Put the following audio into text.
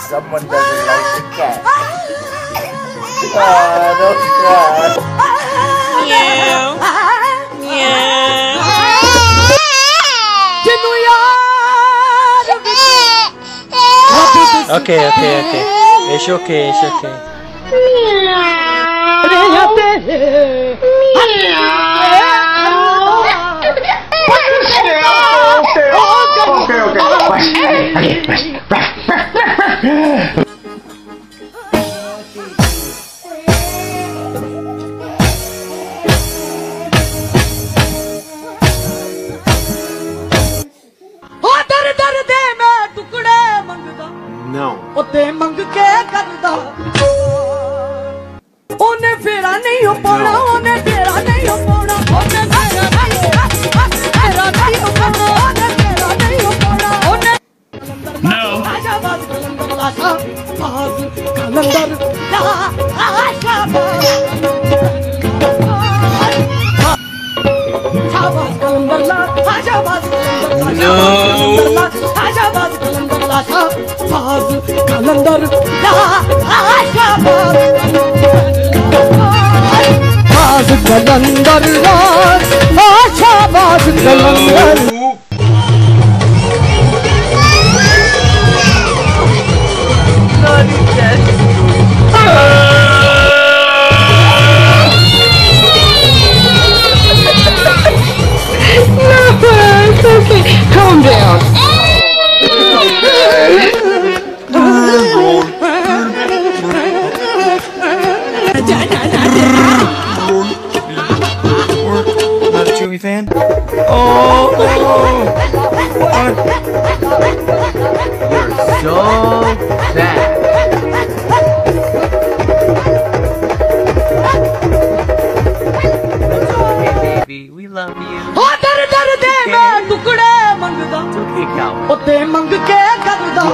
Someone doesn't like the cat. Don't cry. Meow. Meow. Okay. It's okay. No. Ote mang ke karda one fera nahi ho pauna one fera nahi ho pauna one fera nahi ho pauna one fera nahi ho pauna one No. Shabaz qalndr la shabaz qalndr la shabaz qalndr la shabaz No. shabaz qalndr la shabaz qalndr la shabaz qalndr la shabaz qalndr Calm down. Not a Chewy fan? You're so sad. Hey baby, we love you. dar de मैं टुकड़े मंगदा It's okay, cowboy. ओते मंग के करदा